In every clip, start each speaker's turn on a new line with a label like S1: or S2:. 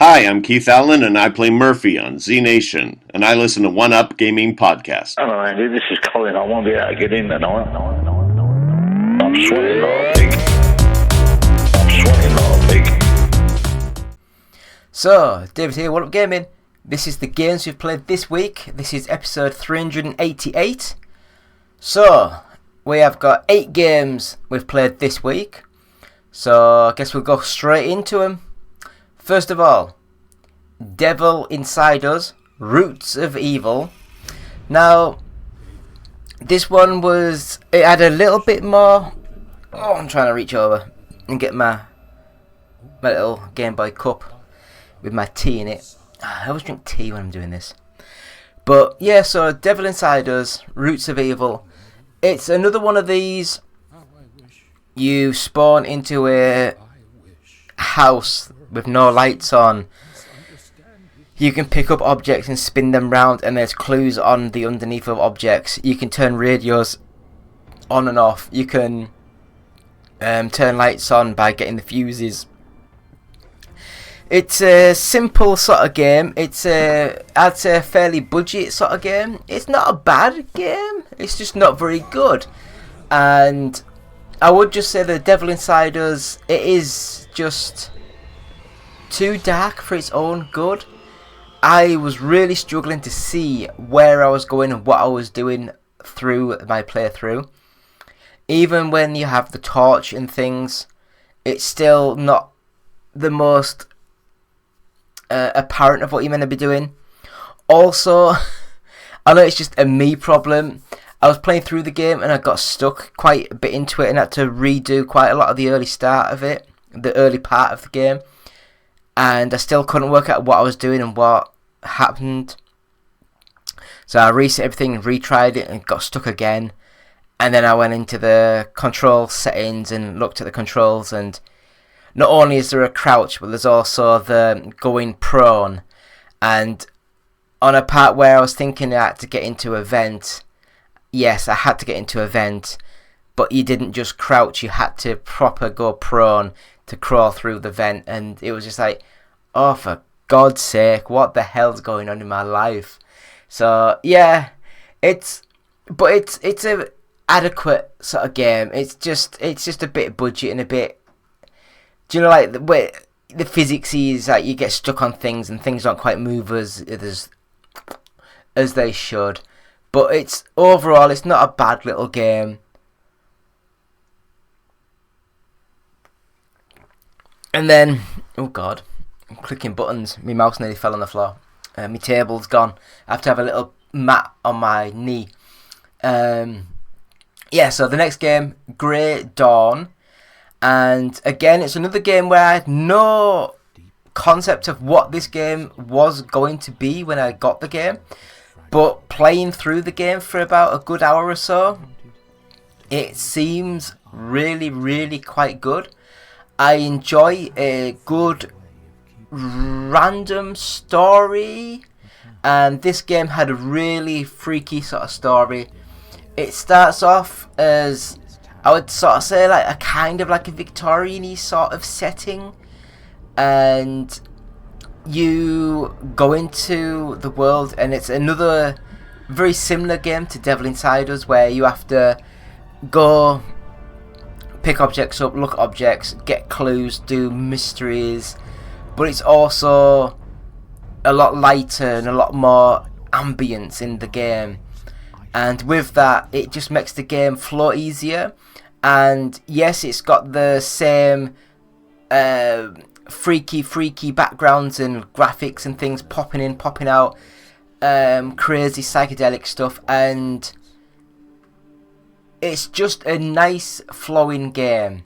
S1: Hi, I'm Keith Allen, and I play Murphy on Z Nation, and I listen to One Up Gaming Podcast.
S2: Hello, Andy. This is Colin. I won't be able to get in tonight. I'm sweating like a pig. I'm sweating like a pig.
S3: So, David here, One Up Gaming. This is the games we've played this week. This is episode 388. So, we have got 8 games we've played this week. So, I guess we'll go straight into them. First of all, Devil Inside Us, Roots of Evil. Now, this one it had a little bit more... Oh, I'm trying to reach over and get my little Game Boy cup with my tea in it. I always drink tea when I'm doing this. But, yeah, so Devil Inside Us, Roots of Evil. It's another one of these. You spawn into a house with no lights on. You can pick up objects and spin them round, and there's clues on the underneath of objects. You can turn radios on and off. You can turn lights on by getting the fuses. It's a simple sort of game. It's I'd say a fairly budget sort of game. It's not a bad game. It's just not very good. And I would just say the Devil Inside Us, it is just too dark for its own good. I was really struggling to see where I was going and what I was doing through my playthrough. Even when you have the torch and things, it's still not the most apparent of what you're meant to be doing. Also, I know it's just a me problem. I was playing through the game and I got stuck quite a bit into it and had to redo quite a lot of the early start of it, the early part of the game. And I still couldn't work out what I was doing and what happened. So I reset everything and retried it and got stuck again. And then I went into the control settings and looked at the controls, and not only is there a crouch, but there's also the going prone. And on a part where I was thinking I had to get into a vent, yes, I had to get into a vent, but you didn't just crouch, you had to proper go prone to crawl through the vent. And it was just like, oh, for God's sake, what the hell's going on in my life? So yeah, it's a adequate sort of game. It's just a bit budget and a bit, do you know, like the way the physics is, like you get stuck on things and things don't quite move as they should. But it's overall, it's not a bad little game. And then, oh god, I'm clicking buttons. My mouse nearly fell on the floor. My table's gone. I have to have a little mat on my knee. Yeah, so the next game, Grey Dawn. And again, it's another game where I had no concept of what this game was going to be when I got the game. But playing through the game for about a good hour or so, it seems really, really quite good. I enjoy a good random story, and this game had a really freaky sort of story. It starts off as, I would sort of say, like a kind of like a Victorian-y sort of setting, and you go into the world, and it's another very similar game to Devil Inside Us, where you have to go pick objects up, look at objects, get clues, do mysteries, but it's also a lot lighter and a lot more ambience in the game. And with that, it just makes the game flow easier. And yes, it's got the same freaky backgrounds and graphics and things popping in, popping out, crazy psychedelic stuff, and it's just a nice flowing game.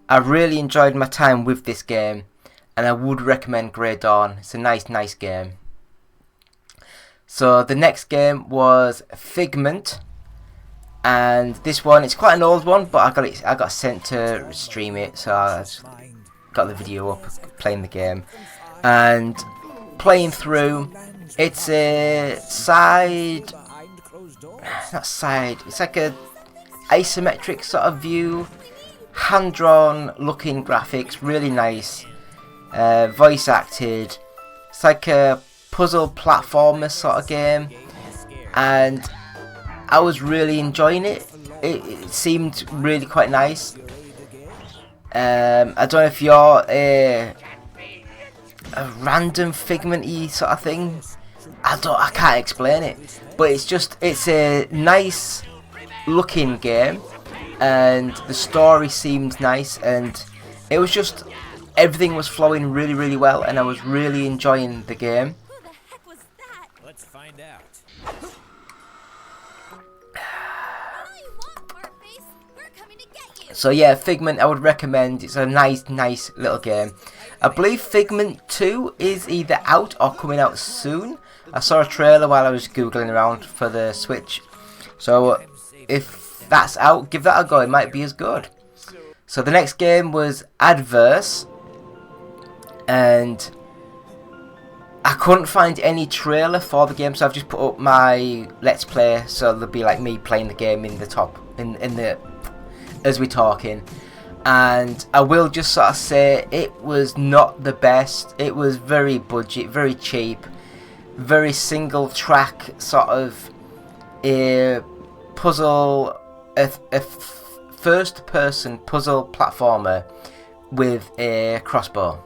S3: I really enjoyed my time with this game, and I would recommend Grey Dawn. It's a nice game. So the next game was Figment, and this one, it's quite an old one, but I got sent to stream it, so I just got the video up playing the game. And playing through, it's a it's like a isometric sort of view, hand-drawn looking graphics, really nice. voice acted. It's like a puzzle platformer sort of game, and I was really enjoying it. It seemed really quite nice. I don't know if you're a random Figment-y sort of thing. I can't explain it, but it's a nice looking game, and the story seemed nice, and it was just everything was flowing really, really well, and I was really enjoying the game.
S4: Who the heck was that?
S5: Let's find out.
S4: All you want, Fartface. We're coming to get you.
S3: So yeah, Figment I would recommend. It's a nice little game. I believe Figment 2 is either out or coming out soon. I saw a trailer while I was googling around for the Switch. So if that's out, give that a go. It might be as good. So the next game was Adverse, and I couldn't find any trailer for the game, so I've just put up my Let's Play, so there'll be like me playing the game in the top, in the as we're talking. And I will just sort of say it was not the best. It was very budget, very cheap, very single track sort of a puzzle, a first person puzzle platformer with a crossbow.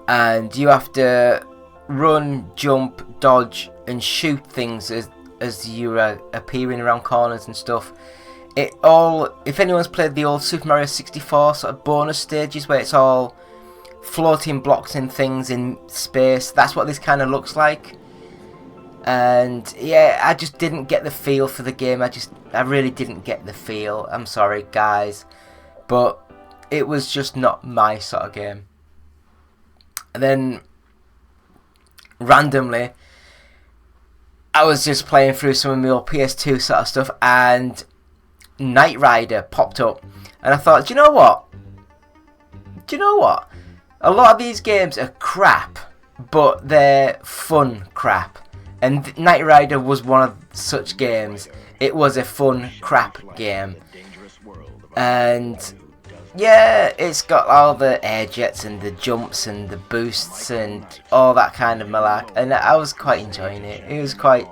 S3: And you have to run, jump, dodge and shoot things as you're appearing around corners and stuff. If anyone's played the old Super Mario 64 sort of bonus stages where it's all floating blocks and things in space, that's what this kind of looks like. And yeah, I just didn't get the feel for the game. I really didn't get the feel. I'm sorry guys, but it was just not my sort of game. And then randomly I was just playing through some of my old PS2 sort of stuff, and Knight Rider popped up, and I thought, do you know what? A lot of these games are crap, but they're fun crap. And Knight Rider was one of such games. It was a fun crap game. And yeah, it's got all the air jets and the jumps and the boosts and all that kind of malak, and I was quite enjoying it. It was quite...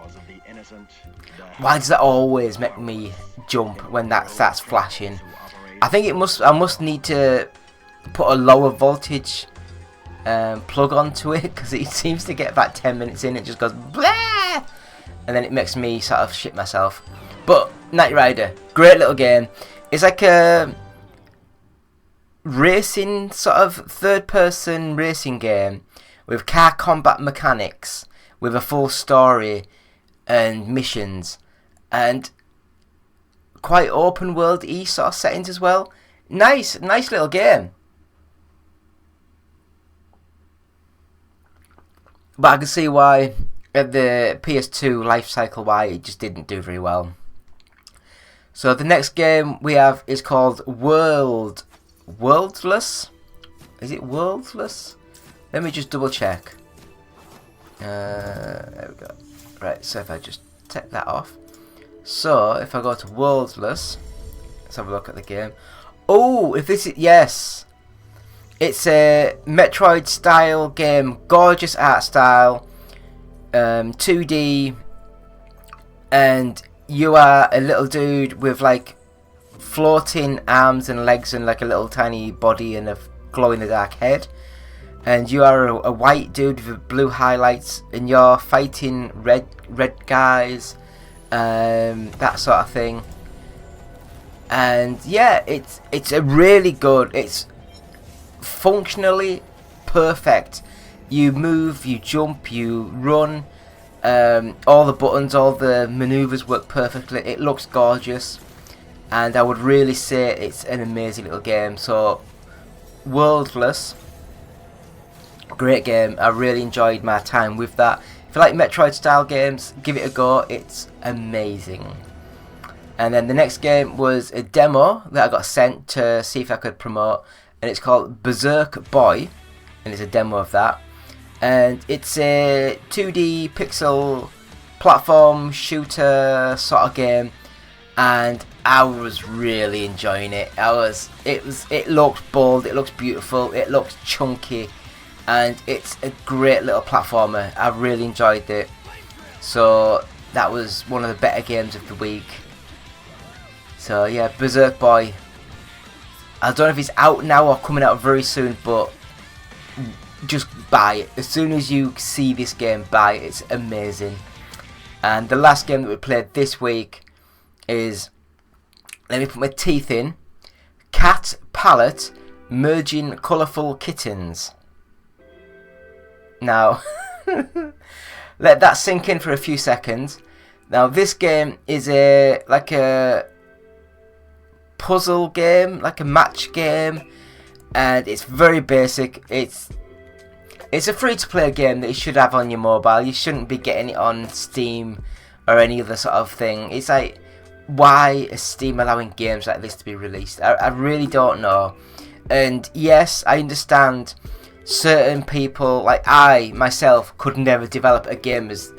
S3: Why does that always make me jump when that starts flashing? I think I must need to put a lower voltage plug onto it, because it seems to get about 10 minutes in, it just goes blah, and then it makes me sort of shit myself. But Knight Rider, great little game. It's like a racing sort of third-person racing game with car combat mechanics, with a full story and missions, and quite open world-y sort of settings as well. Nice little game. But I can see why at the PS2 life cycle why it just didn't do very well. So the next game we have is called Worldless. Is it Worldless? Let me just double check. There we go. Right, so if I just take that off. So if I go to Worldless, let's have a look at the game. Oh, if this is... Yes. It's a Metroid style game. Gorgeous art style. 2D. And you are a little dude with like floating arms and legs and like a little tiny body and a glow in the dark head. And you are a white dude with blue highlights, and you're fighting red guys, that sort of thing. And yeah, it's a really good. It's functionally perfect. You move, you jump, you run. All the buttons, all the maneuvers work perfectly. It looks gorgeous, and I would really say it's an amazing little game. So, Worldless, great game. I really enjoyed my time with that. If you like Metroid style games, give it a go. It's amazing. And then the next game was a demo that I got sent to see if I could promote, and it's called Berserk Boy, and it's a demo of that. And it's a 2D pixel platform shooter sort of game, and I was really enjoying it. It looked bold, it looks beautiful, it looks chunky, and it's a great little platformer. I really enjoyed it. So that was one of the better games of the week. So yeah, Berserk Boy. I don't know if it's out now or coming out very soon, but just buy it. As soon as you see this game, buy it. It's amazing. And the last game that we played this week is, let me put my teeth in, Cat Palette Merging Colourful Kittens. Now, let that sink in for a few seconds. Now, this game is a puzzle game, like a match game, and it's very basic. It's a free-to-play game that you should have on your mobile. You shouldn't be getting it on Steam or any other sort of thing. It's like, why is Steam allowing games like this to be released? I really don't know. And yes, I understand certain people, like I myself, could never develop a game as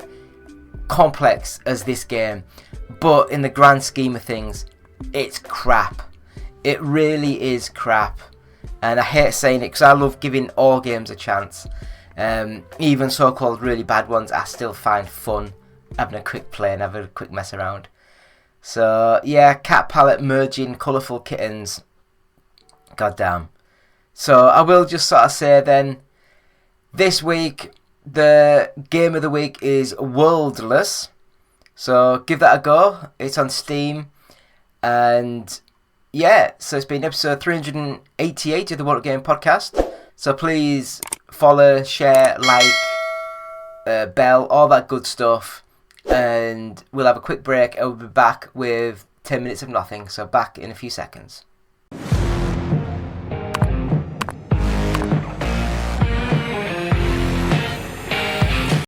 S3: complex as this game, but in the grand scheme of things, it's crap. It really is crap, and I hate saying it because I love giving all games a chance. Even so-called really bad ones, I still find fun having a quick play and having a quick mess around. So yeah, Cat Palette Merging Colourful Kittens. Goddamn. So I will just sort of say then, this week the game of the week is Worldless. So give that a go. It's on Steam. And yeah, so it's been episode 388 of the What Game Podcast. So please follow, share, like, bell, all that good stuff. And we'll have a quick break and we'll be back with 10 minutes of nothing. So back in a few seconds.